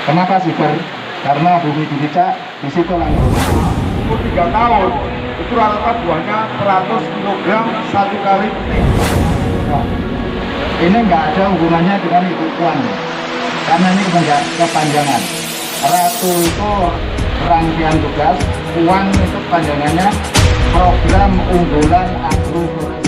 Kenapa Siber? Karena bumi dicak di situ langsung. Umur 3 tahun itu rata-rata buahnya 100 kg satu kali petik. Nah, ini nggak ada hubungannya dengan itu puan, karena ini enggak kepanjangan. Ratu itu rangkaian tugas, puan itu panjangannya program unggulan agroforestry.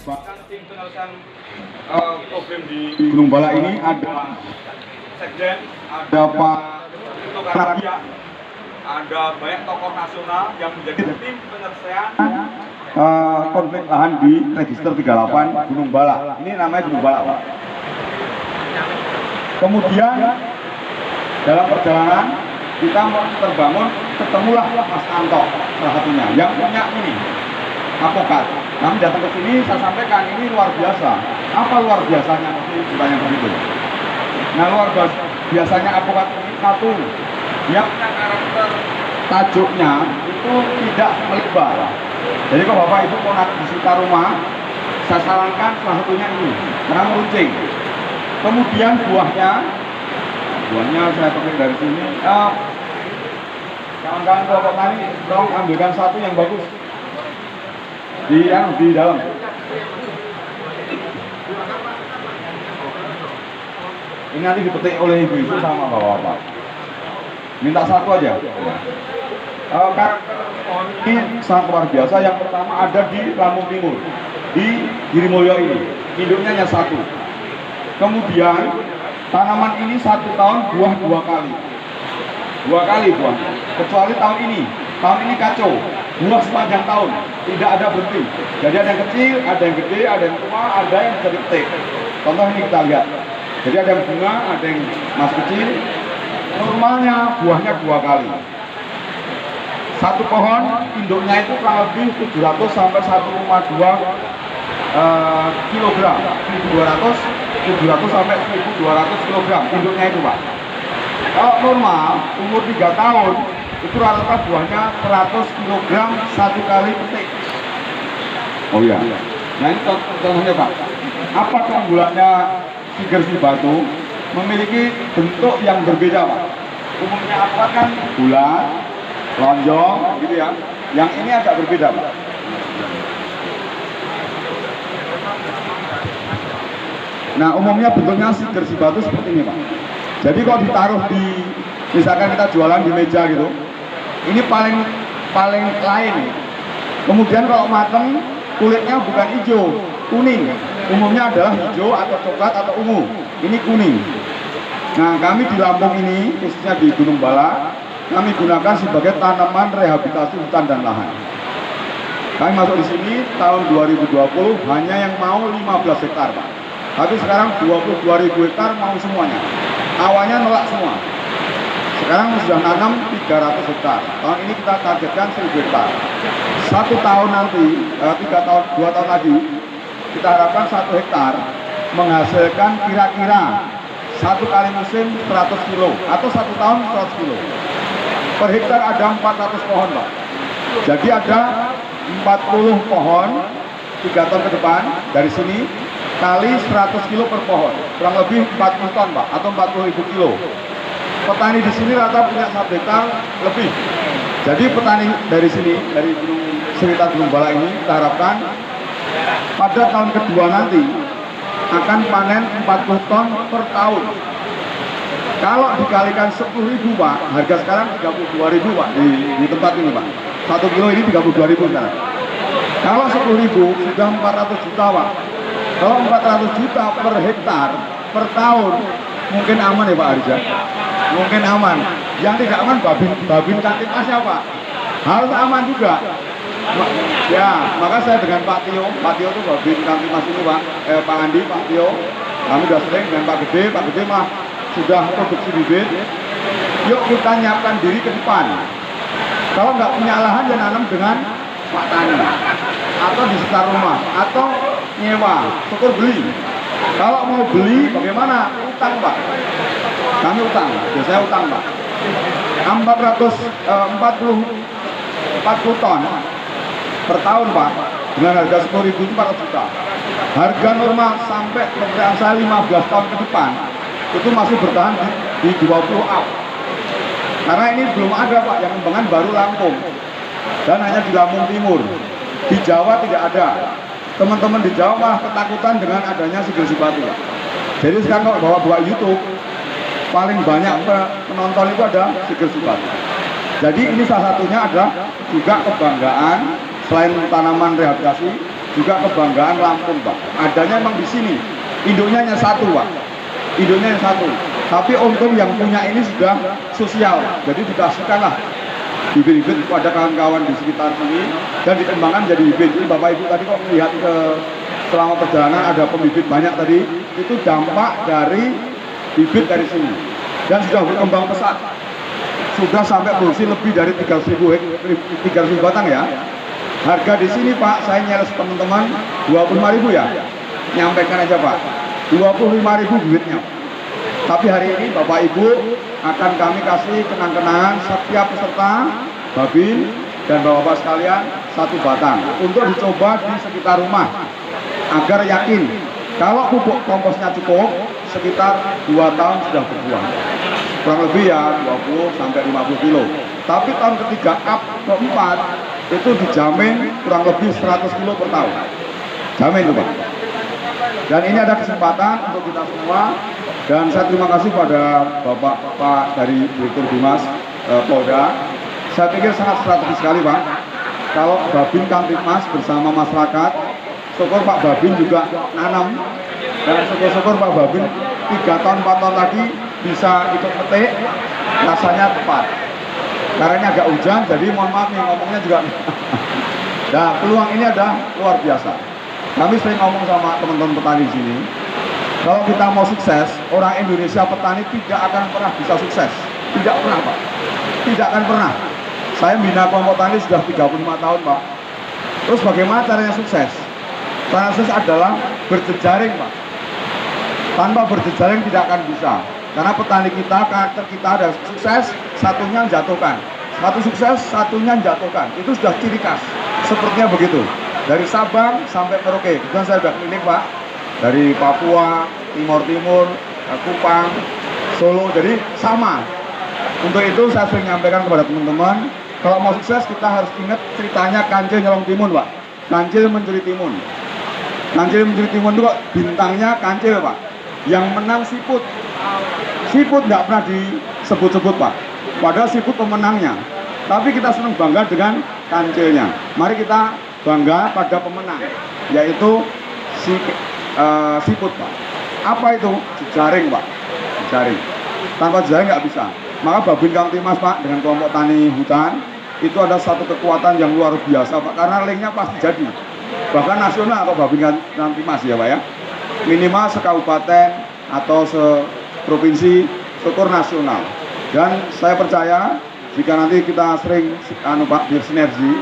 Bahkan tim penyelesaian problem di Gunung Bala ini ada Sekjen, ada Pak Karabia, ada banyak tokoh nasional yang menjadi tim penyelesaian konflik lahan di Register 38 Gunung Bala. Ini namanya Gunung Bala, Pak. Kemudian dalam perjalanan kita terbangun, ketemulah Mas Anto salah satunya yang punya ini apokat. Kami datang ke sini, saya sampaikan ini luar biasa. Apa luar biasanya? Pasti bertanya begitu. Nah, luar biasanya apokat ini satu, yang punya karakter tajuknya itu tidak melebar. Jadi kalau Bapak Ibu mau nanti disita rumah, saya sarankan salah satunya ini, karena meruncing. Kemudian buahnya saya pakai dari sini. Kawan-kawan kelompok tani, tolong ambilkan satu yang bagus di dalam. Ini nanti dipetik oleh ibu-ibu sama bapak-bapak. Minta satu aja. Ini sangat luar biasa. Yang pertama ada di Lampung Timur, di Girimulyo ini. Induknya hanya satu. Kemudian tanaman ini 1 tahun buah 2 kali. 2 kali buah. Kecuali tahun ini. Tahun ini kacau. Buah sepanjang tahun, tidak ada berhenti. Jadi ada yang kecil, ada yang gede, ada yang tua, ada yang bisa dipetik. Contoh ini kita lihat. Jadi ada yang bunga, ada yang masih kecil. Normalnya buahnya 2 kali. Satu pohon induknya itu kurang lebih 700 sampai 1,2 kilogram. 700 sampai 1.200 kilogram induknya itu, Pak. Kalau normal umur 3 tahun itu rata-rata buahnya 100 kg satu kali petik. Oh iya. Nah ini contohnya, Pak. Apa keunggulannya Siger Si Batu? Memiliki bentuk yang berbeda, Pak. umumnya alpukat kan bulat, lonjong, gitu ya. Yang ini agak berbeda, Pak. Nah, umumnya bentuknya gersi batu seperti ini, Pak. Jadi kalau ditaruh di, misalkan kita jualan di meja gitu, ini paling lain nih. Kemudian kalau mateng, kulitnya bukan hijau, kuning. Umumnya adalah hijau atau coklat atau ungu. Ini kuning. Nah, kami di Lampung ini, khususnya di Gunung Bala, kami gunakan sebagai tanaman rehabilitasi hutan dan lahan. Kami masuk di sini tahun 2020 hanya yang mau 15 hektar, Pak. Tapi sekarang 22.000 hektar mau semuanya. Awalnya nolak semua. Sekarang sudah nanam 300 hektar. Tahun ini kita targetkan 1.000 hektar. 1 tahun nanti, 2 tahun lagi, kita harapkan 1 hektar menghasilkan kira-kira 1 kali musim 100 kilo atau 1 tahun 100 kilo. Per hektar ada 400 pohon, Pak. Jadi ada 40 pohon 3 tahun ke depan dari sini kali 100 kilo per pohon, kurang lebih 40 ton, Pak, atau 40.000 kilo. Petani di sini rata punya 1 hektar lebih. Jadi petani dari sini, dari sekitar Gunung Bala ini, kita harapkan pada tahun kedua nanti akan panen 40 ton per tahun. Kalau dikalikan 10.000, Pak, harga sekarang 32.000, Pak, di tempat ini, Pak. 1 kilo ini 32.000 sekarang. Kalau 10.000 sudah 400 juta, Pak. Kalau 400 juta per hektar per tahun, mungkin aman ya Pak Arja? Mungkin aman. Yang tidak aman babin Kamtipmasnya, Pak. Harus aman juga. Ya, maka saya dengan Pak Tio itu babin Kamtipmas itu, Pak. Pak Andi, Pak Tio. Kami sudah sering dengan Pak Gede mah sudah produksi bibit. Yuk kita nyiapkan diri ke depan. Kalau nggak punya lahan ya nanam dengan Pak Tani atau di sekitar rumah atau nyewa, syukur beli. Kalau mau beli bagaimana? Utang, Pak. Kami utang, biasanya utang, Pak. 40 ton per tahun, Pak. Dengan harga 10.000 itu 400 juta. Harga normal sampai perkiraan saya 15 tahun ke depan itu masih bertahan di 20 up. Karena ini belum ada, Pak, yang pengembangan baru Lampung. Dan hanya di Lampung Timur. Di Jawa tidak ada. Teman-teman di Jawa malah ketakutan dengan adanya gersi batu. Jadi sekarang kalau bawa YouTube, paling banyak penonton itu ada gersi batu. Jadi ini salah satunya adalah juga kebanggaan, selain tanaman rehabilitasi, juga kebanggaan Lampung, Pak. Adanya memang di sini. Induknya hanya 1, Pak. Induknya hanya 1. Tapi untung yang punya ini sudah sosial. Jadi dikasihkanlah bibit-bibit pada kawan-kawan di sekitar sini dan dikembangkan jadi bibit. Jadi Bapak Ibu tadi kok melihat selama perjalanan ada pembibit banyak tadi, itu dampak dari bibit dari sini dan sudah berkembang pesat, sudah sampai produksi lebih dari 300.000 batang ya. Harga di sini, Pak, saya nyeles teman-teman 25.000 ya, nyampaikan aja, Pak, 25.000 bibitnya. Tapi hari ini Bapak Ibu akan kami kasih kenang-kenangan setiap peserta babin dan Bapak-Bapak sekalian 1 batang untuk dicoba di sekitar rumah agar yakin kalau pupuk komposnya cukup sekitar 2 tahun sudah berbuah. Kurang lebih ya 20 sampai 50 kilo. Tapi tahun ketiga keempat itu dijamin kurang lebih 100 kilo per tahun. Jamin itu, Pak. Dan ini ada kesempatan untuk kita semua. Dan saya terima kasih pada Bapak dari Direktur Bimas Polda. Saya pikir sangat strategis sekali, Pak. Kalau Babin Kamtipmas bersama masyarakat, syukur Pak Babin juga nanam. Dan syukur Pak Babin 3 tahun 4 tahun lagi bisa ikut petik, rasanya tepat. Karena ini agak hujan, jadi mohon maaf nih ngomongnya juga. Nah, peluang ini adalah luar biasa. Kami sering ngomong sama teman-teman petani di sini. Kalau kita mau sukses, orang Indonesia petani tidak akan pernah bisa sukses. Tidak pernah, Pak. Tidak akan pernah. Saya membina kelompok tani sudah 35 tahun, Pak. Terus bagaimana caranya sukses? Cara sukses adalah berjejaring, Pak. Tanpa berjejaring tidak akan bisa. Karena petani kita, karakter kita ada sukses, satunya jatuhkan. Satu sukses, satunya jatuhkan. Itu sudah ciri khas. Sepertinya begitu. Dari Sabang sampai Merauke. Kemudian saya sudah keliling, Pak. Dari Papua, Timur, Kupang, Solo, jadi sama. Untuk itu saya sering menyampaikan kepada teman-teman, kalau mau sukses kita harus ingat ceritanya Kancil nyolong timun, Pak. Kancil mencuri timun. Kancil mencuri timun itu kok bintangnya Kancil, Pak. Yang menang Siput. Siput nggak pernah disebut-sebut, Pak. Padahal Siput pemenangnya. Tapi kita senang bangga dengan Kancilnya. Mari kita bangga pada pemenang, yaitu Siput, Pak. Apa itu? Jejaring, Pak. Jejaring. Tanpa jejaring nggak bisa. Maka Babin Kamtipmas, Pak, dengan kelompok tani hutan itu ada satu kekuatan yang luar biasa, Pak, karena linknya pasti jadi. Bahkan nasional atau Babin Kamtipmas ya, Pak ya. Minimal sekabupaten atau seprovinsi, syukur nasional. Dan saya percaya jika nanti kita sering Pak bersinergi,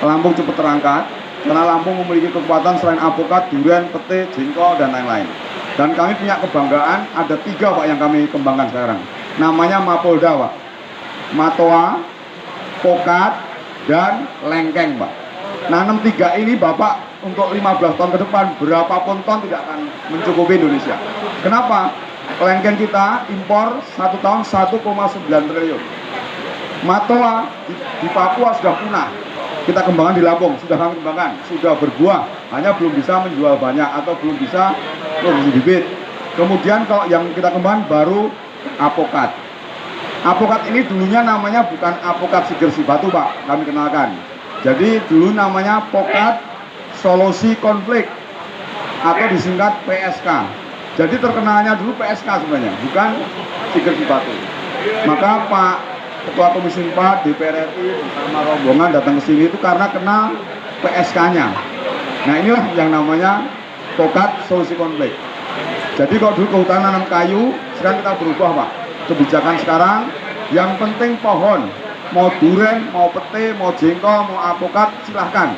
Lampung cepat terangkat karena Lampung memiliki kekuatan selain alpukat, durian, pete, jengkol dan lain-lain. Dan kami punya kebanggaan ada 3, Pak, yang kami kembangkan sekarang. Namanya Mapolda, Pak. Matoa, Pokat, dan Lengkeng, Pak. Nanam 3 ini Bapak untuk 15 tahun ke depan berapapun ton tidak akan mencukupi Indonesia. Kenapa? Lengkeng kita impor 1 tahun 1,9 triliun. Matoa di Papua sudah punah. Kita kembangkan di Lampung, sudah kami kembangkan, sudah berbuah, hanya belum bisa menjual banyak atau belum bisa produksi bibit. Kemudian kalau yang kita kembangkan baru apokat. Apokat ini dulunya namanya bukan apokat Siger Sibatu, Pak, kami kenalkan. Jadi dulu namanya Pokat Solusi Konflik atau disingkat PSK. Jadi terkenalnya dulu PSK sebenarnya, bukan Siger Sibatu. Maka Pak Ketua Komisi 4 DPR RI bersama rombongan datang ke sini itu karena kenal PSK-nya. Nah inilah yang namanya Pokat Solusi Konflik. Jadi kalau dulu kehutanan nanam kayu, sekarang kita berubah, Pak. Kebijakan sekarang yang penting pohon, mau durian, mau pete, mau jengkol, mau apokat, silahkan.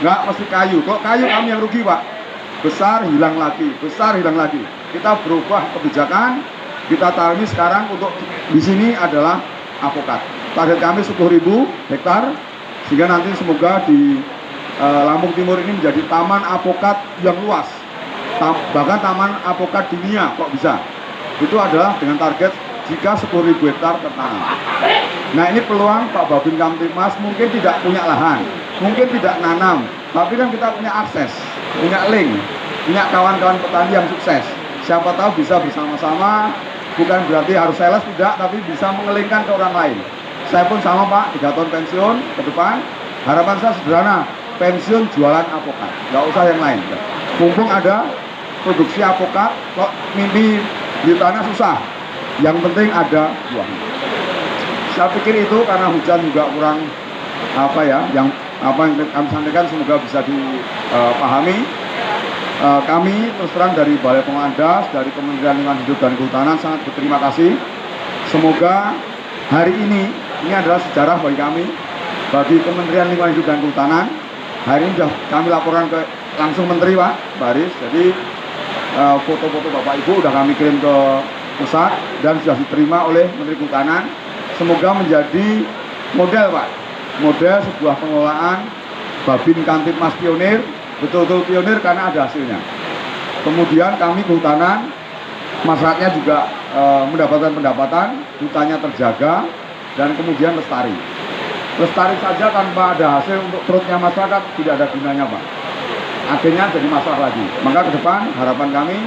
Nggak mesti kayu. Kalau kayu kami yang rugi, Pak. Besar hilang lagi, besar hilang lagi. Kita berubah kebijakan, kita target sekarang untuk di sini adalah apokat. Target kami 10.000 hektar, sehingga nanti semoga di Lampung Timur ini menjadi taman apokat yang luas. Bahkan taman apokat dunia kok bisa. Itu adalah dengan target jika 10.000 hektar tertanam. Nah ini peluang Pak Babin Kamtipmas mungkin tidak punya lahan, mungkin tidak nanam, tapi kan kita punya akses, punya link, punya kawan-kawan petani yang sukses. Siapa tahu bisa bersama-sama, bukan berarti harus sales, tidak, tapi bisa mengelingkan ke orang lain. Saya pun sama, Pak, 3 tahun pensiun ke depan, harapan saya sederhana, pensiun jualan apokat, nggak usah yang lain. Mumpung ada produksi apokat, kok mimpi di tanah susah. Yang penting ada buah. Saya pikir itu karena hujan juga kurang yang kami sampaikan semoga bisa dipahami. Kami terus terang dari Balai Pengandas, dari Kementerian Lingkungan Hidup dan Kehutanan sangat berterima kasih. Semoga hari ini adalah sejarah bagi kami, bagi Kementerian Lingkungan Hidup dan Kehutanan. Hari ini sudah kami laporan ke langsung Menteri, Pak Baris. Jadi foto-foto Bapak Ibu sudah kami kirim ke pusat dan sudah diterima oleh Menteri Kehutanan. Semoga menjadi model, Pak, model sebuah pengelolaan Babin Kamtipmas pionir, betul-betul pionir karena ada hasilnya. Kemudian kami Kehutanan, masyarakatnya juga mendapatkan pendapatan, hutannya terjaga, dan kemudian lestari. Lestari saja tanpa ada hasil untuk perutnya masyarakat tidak ada gunanya, Pak. Akhirnya jadi masalah lagi. Maka ke depan harapan kami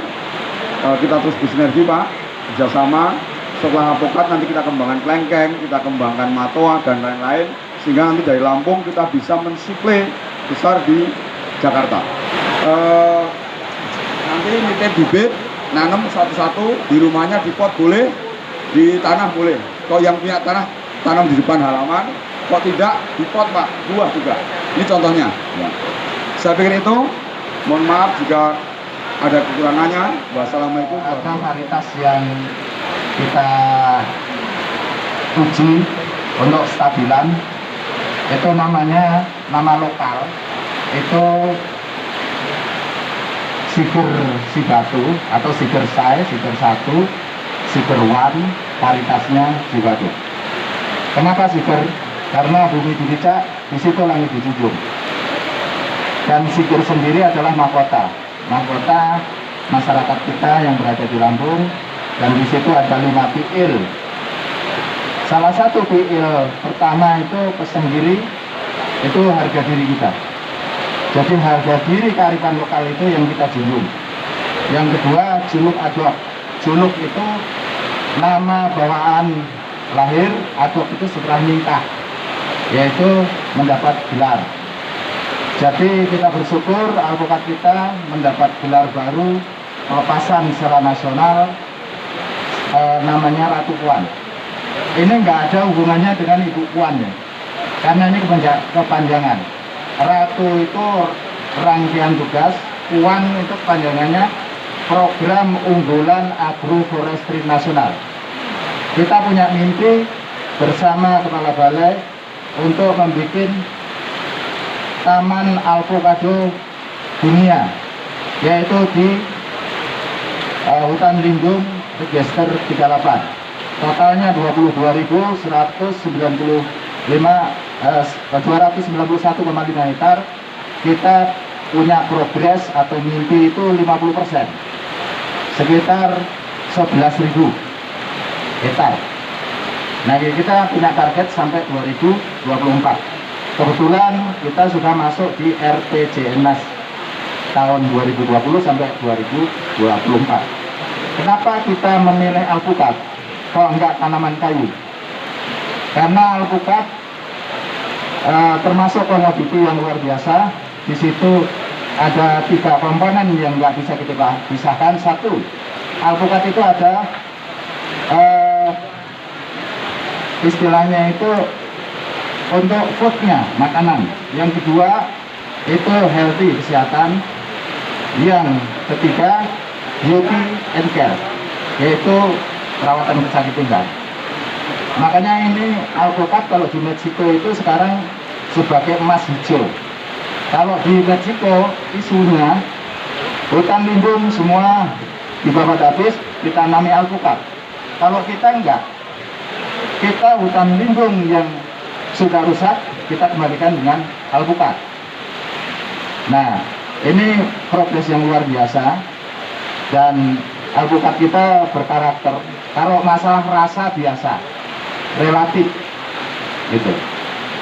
kita terus bersinergi, Pak, kerjasama. Setelah apokat nanti kita kembangkan Lengkeng, kita kembangkan Matoa dan lain-lain, sehingga nanti dari Lampung kita bisa mensuplai besar di Jakarta. Nanti nitip bibit, nanam satu-satu di rumahnya, di pot boleh, di tanah boleh. Kalau yang punya tanah tanam di depan halaman, kok tidak di pot, Pak, buah juga. Ini contohnya. Ya. Saya pikir itu. Mohon maaf jika ada kekurangannya. Wassalamualaikum. Ada varietas yang kita uji untuk stabilan, itu namanya nama lokal, itu Siger Sibatu atau Siger Sai, Siger 1, Siger 1, varietasnya Sibatu. Kenapa Siger? Karena bumi Dicak di situ langit dijunjung. Dan Siger sendiri adalah mahkota masyarakat kita yang berada di Lampung, dan di situ ada 5 PIL Salah satu PIL pertama itu Pesenggiri, itu harga diri kita. Jadi harga diri kearifan lokal itu yang kita junjung. Yang kedua, juluk adok. Juluk itu nama bawaan lahir, adok itu setelah nikah, yaitu mendapat gelar. Jadi kita bersyukur alpukat kita mendapat gelar baru pelepasan secara nasional, namanya Ratu Puan. Ini nggak ada hubungannya dengan Ibu Puan ya, karena ini kepanjangan. Ratu itu rangkaian tugas, Puan itu panjangannya Program Unggulan Agroforestry Nasional. Kita punya mimpi bersama Kepala Balai untuk membuat Taman Alpukado Dunia, yaitu di hutan lindung register 38. Totalnya 291,5 hektar. Kita punya progres atau mimpi itu 50%, sekitar 11.000 hektar. Nah, kita punya target sampai 2024. Kebetulan kita sudah masuk di RPJMNAS tahun 2020 sampai 2024. Kenapa kita memilih alpukat kok enggak tanaman kayu? Karena alpukat termasuk komoditi yang luar biasa. Di situ ada 3 komponen yang nggak bisa kita pisahkan. Satu, alpukat itu ada istilahnya itu untuk foodnya, makanan. Yang kedua itu healthy, kesehatan. Yang ketiga beauty and care, yaitu perawatan sakit pinggang. Makanya ini alpukat kalau di Meksiko itu sekarang sebagai emas hijau. Kalau di Meksiko isunya hutan lindung semua dibabat habis, ditanami alpukat. Kalau kita enggak, kita hutan lindung yang sudah rusak kita kembalikan dengan alpukat. Nah, ini progres yang luar biasa, dan alpukat kita berkarakter. Kalau masalah rasa biasa, relatif gitu.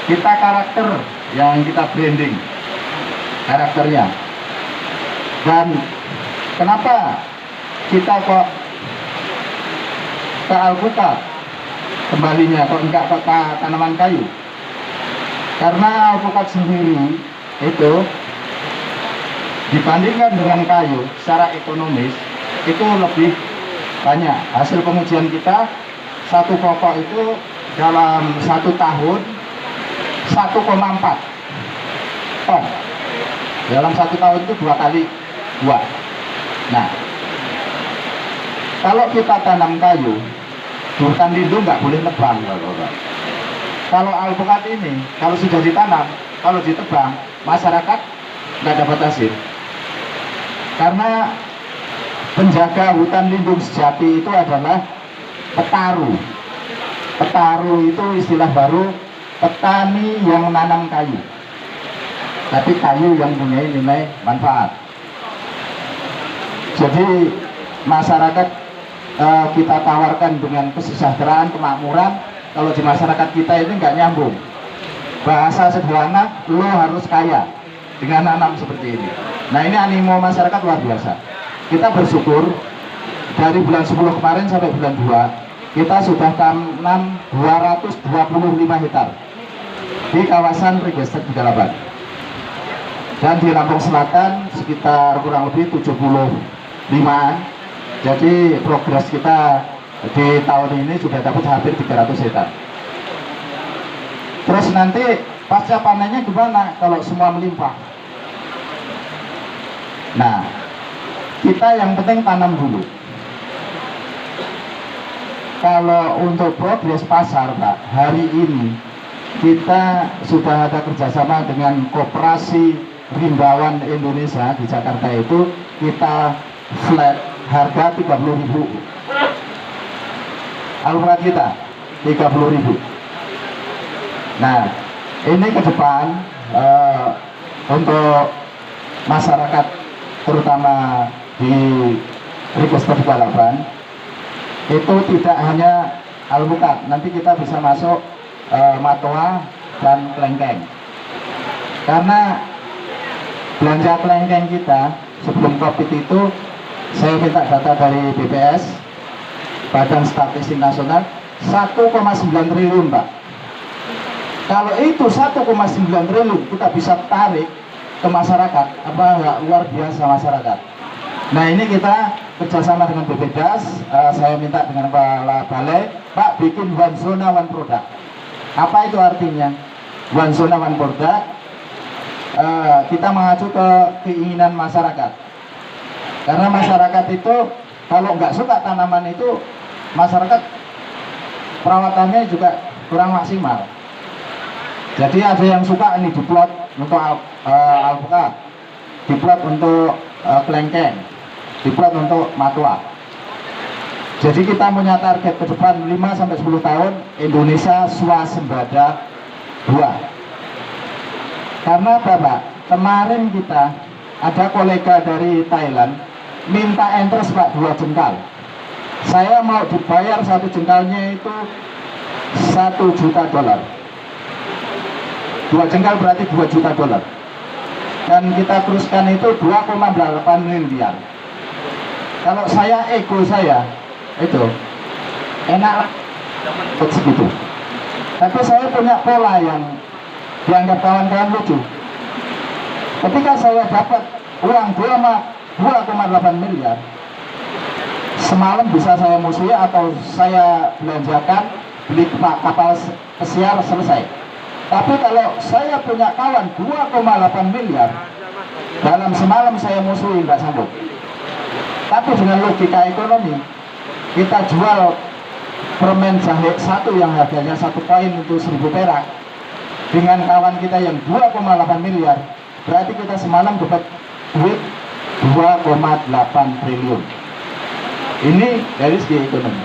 Kita karakter yang kita branding karakternya. Dan kenapa kita kok ke alpukat kembalinya, kok enggak ke tanaman kayu? Karena alpukat sendiri itu dibandingkan dengan kayu secara ekonomis itu lebih banyak. Hasil pengujian kita, satu pokok itu dalam 1 tahun 1,4 ton. Dalam 1 tahun itu 2 kali buah. Nah, kalau kita tanam kayu di hutan lindung nggak boleh nebang, kalau alpukat ini kalau sudah ditanam, kalau ditebang masyarakat nggak dapat hasil. Karena penjaga hutan lindung sejati itu adalah petaru. Petaru itu istilah baru, petani yang menanam kayu, tapi kayu yang punya nilai manfaat. Jadi masyarakat kita tawarkan dengan kesejahteraan, kemakmuran. Kalau di masyarakat kita ini nggak nyambung. Bahasa sederhana, lo harus kaya dengan nanam seperti ini. Nah, ini animo masyarakat luar biasa. Kita bersyukur dari bulan 10 kemarin sampai bulan 2 kita sudah tanam 225 hektar di kawasan register 38. Dan di Lampung Selatan sekitar kurang lebih 75-an. Jadi progres kita di tahun ini sudah dapat hampir 300 hektar. Terus nanti pasca panennya gimana kalau semua melimpah? Nah, kita yang penting tanam dulu. Kalau untuk progres pasar, Pak, hari ini kita sudah ada kerjasama dengan Koperasi Rimbawan Indonesia di Jakarta. Itu kita flat harga 30.000. Alpukat kita 30.000. Nah, ini ke depan untuk masyarakat terutama di register 38 itu tidak hanya alpukat. Nanti kita bisa masuk matoa dan kelengkeng. Karena belanja kelengkeng kita sebelum COVID itu, saya minta data dari BPS, Badan Statistik Nasional, 1,9 triliun, Pak. Kalau itu 1,9 triliun kita bisa tarik ke masyarakat, apa nggak luar biasa masyarakat. Nah, ini kita kerjasama dengan BPDAS, saya minta dengan Kepala Balai, Pak, bikin one zona one product. Apa itu artinya? One zona one product, kita mengacu ke keinginan masyarakat. Karena masyarakat itu kalau nggak suka tanaman itu, masyarakat perawatannya juga kurang maksimal. Jadi ada yang suka ini diplot untuk alpukat, diplot untuk kelengkeng, diplot untuk matua. Jadi kita punya target ke depan 5-10 tahun Indonesia swasembada 2. Karena apa, Pak? Kemarin kita ada kolega dari Thailand minta entres, Pak, 2 jengkal. Saya mau dibayar 1 jengkalnya itu $1 juta. 2 jengkal berarti $2 juta. Dan kita teruskan itu 2,8 miliar. Kalau saya, ego saya itu enak segitu. Tapi saya punya pola yang dianggap kawan-kawan lucu. Ketika saya dapat uang 2,8 miliar, semalam bisa saya musuhi atau saya belanjakan, beli kapal pesiar, selesai. Tapi kalau saya punya kawan 2,8 miliar, dalam semalam saya musuhi, nggak sanggup. Tapi dengan logika ekonomi, kita jual permen jahe 1 yang harganya 1 koin itu 1.000 perak dengan kawan kita yang 2,8 miliar, berarti kita semalam dapat duit 2,8 triliun. Ini dari segi ekonomi.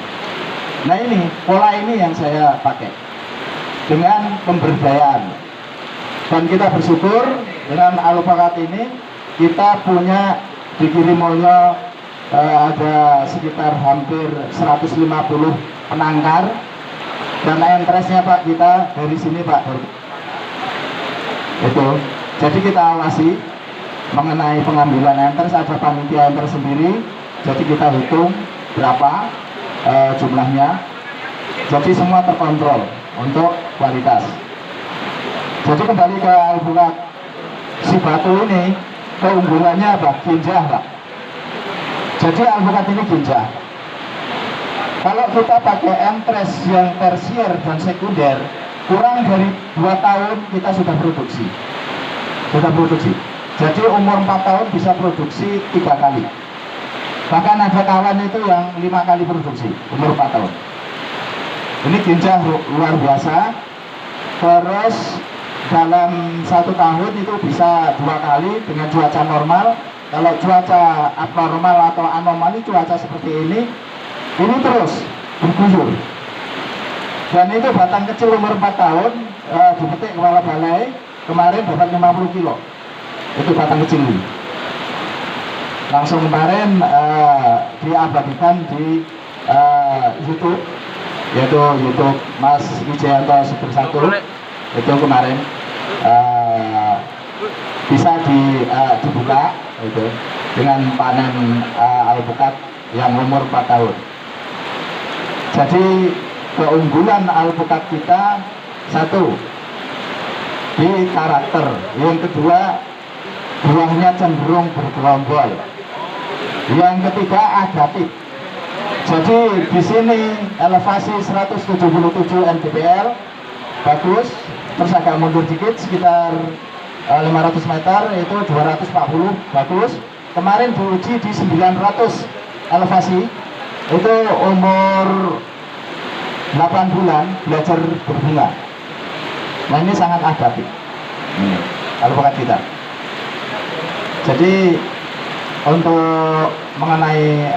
Nah, ini pola ini yang saya pakai dengan pemberdayaan. Dan kita bersyukur dengan alpukat ini kita punya di Girimulyo ada sekitar hampir 150 penangkar, dan entresnya, Pak, kita dari sini, Pak, itu. Jadi kita awasi mengenai pengambilan entres, ada panitia entres sendiri. Jadi kita hitung berapa jumlahnya. Jadi semua terkontrol untuk kualitas. Jadi kembali ke alpukat si batu ini, keunggulannya apa? Ginjah, Pak. Jadi alpukat ini ginjah. Kalau kita pakai entres yang tersier dan sekunder, kurang dari 2 tahun kita sudah produksi. Jadi umur 4 tahun bisa produksi 3 kali. Bahkan ada kawan itu yang 5 kali produksi umur 4 tahun. Ini ginjah luar biasa. Terus dalam 1 tahun itu bisa 2 kali dengan cuaca normal. Kalau cuaca abnormal atau anomali cuaca seperti ini terus berguyur. Dan itu batang kecil umur 4 tahun, dipetik Kepala Balai, kemarin dapat 50 kilo. Itu batang kecil ini. Langsung kemarin diabadikan di YouTube, yaitu YouTube Mas Wijayanto Super 1. Itu kemarin bisa dibuka itu dengan panen alpukat yang umur 4 tahun. Jadi keunggulan alpukat kita, 1 di karakter, yang kedua buahnya cenderung bergerombol, yang ketiga adaptif. Jadi di sini elevasi 177 mdpl bagus, terus agak mundur dikit sekitar 500 meter itu 240 bagus. Kemarin diuji di 900 elevasi, itu umur 8 bulan belajar berbunga. Nah, ini sangat adaptif alpukat kita. Jadi untuk mengenai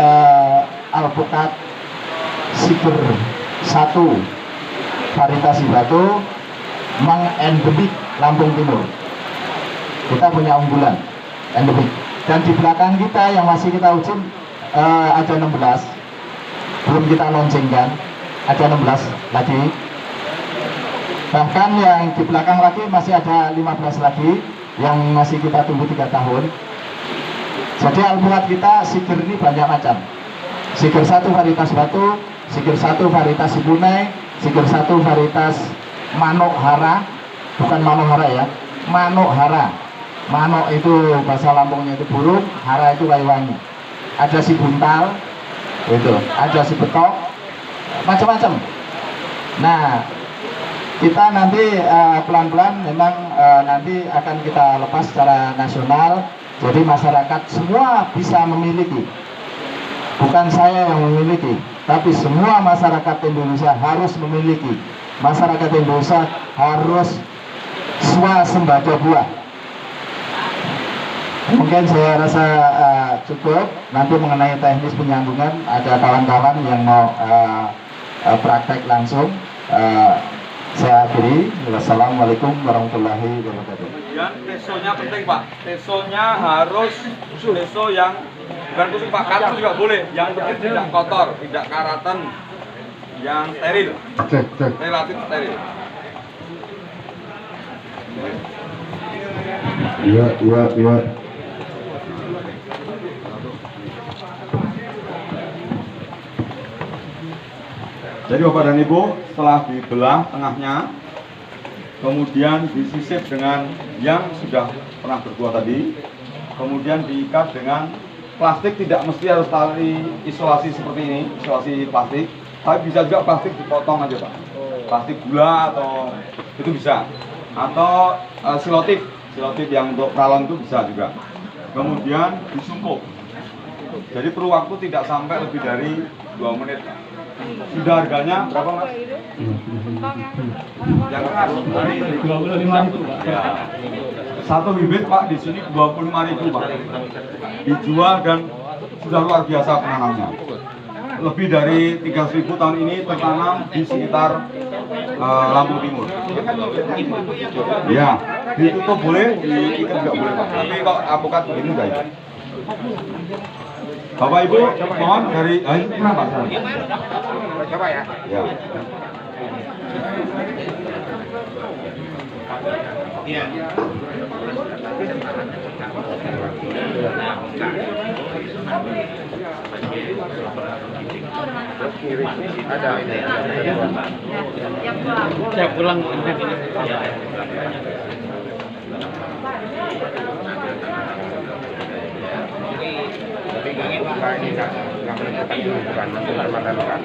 alpukat Siger 1 varietas batu mengendemik Lampung Timur, kita punya unggulan endemik. Dan di belakang kita yang masih kita uji ada 16, belum kita launchingkan. ada 16 lagi. Bahkan yang di belakang lagi masih ada 15 lagi yang masih kita tunggu 3 tahun. Jadi alpukat kita siger ini banyak macam. Siger 1 varietas batu, siger 1 varietas sibunai, siger 1 varietas manuk hara, bukan manuk hara ya, manuk hara. Manuk itu bahasa Lampungnya itu burung, hara itu Waiwangi. Ada si buntal, itu, ada si betok, macam-macam. Nah, kita nanti pelan-pelan memang nanti akan kita lepas secara nasional. Jadi masyarakat semua bisa memiliki. Bukan saya yang memiliki, tapi semua masyarakat Indonesia harus memiliki. Masyarakat Indonesia harus swasembada buah. Mungkin saya rasa cukup. Nanti mengenai teknis penyambungan ada kawan-kawan yang mau praktek langsung. Saya akhiri. Wassalamualaikum warahmatullahi wabarakatuh. Kemudian tesonya penting Pak. Tesonya harus teso yang bukan khusus Pak, kartu juga boleh. Yang penting tidak kotor, tidak karatan, yang steril, relatif steril. Iya. Jadi Bapak dan Ibu, setelah dibelah tengahnya, kemudian disisip dengan yang sudah pernah berbuah tadi, kemudian diikat dengan plastik. Tidak mesti harus tali isolasi seperti ini, isolasi plastik, tapi bisa juga plastik dipotong aja Pak. Plastik gula atau itu bisa, atau silotip yang untuk pralon itu bisa juga. Kemudian disumpuk. Jadi perlu waktu tidak sampai lebih dari 2 menit. Sudah harganya berapa Mas? Yang keras 25.000 Pak. Ya. Satu bibit Pak di sini 25.000 Pak. Dijual dan sudah luar biasa penanamnya. Lebih dari 300.000 tahun ini tertanam di sekitar Lampung Timur. Ya, ditutup boleh, diikat juga boleh Pak. Tapi kalau alpukat begini baik. Bapak Ibu, mohon dari kenapa? Coba ya. Ya. Iya. Ada. Saya pulang. Ini nggak menentukan dulu, bukan menentukan kan.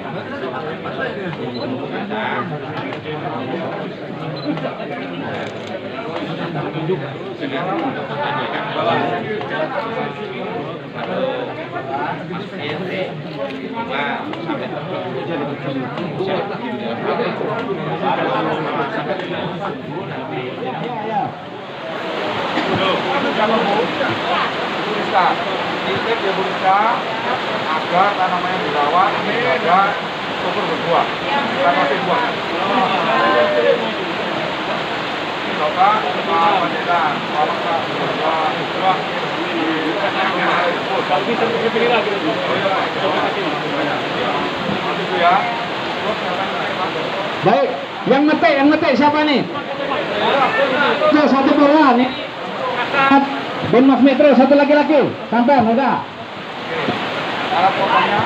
Titip ya berusaha agar tanaman yang dirawat menjaga subur berbuah, kita kasih buah. Coba wanita, kalau buah Baik, yang ngetik siapa nih? Tuh, satu bawah nih. Ben Mas Metro, satu laki-laki. Sampai, muda. Cara potongnya,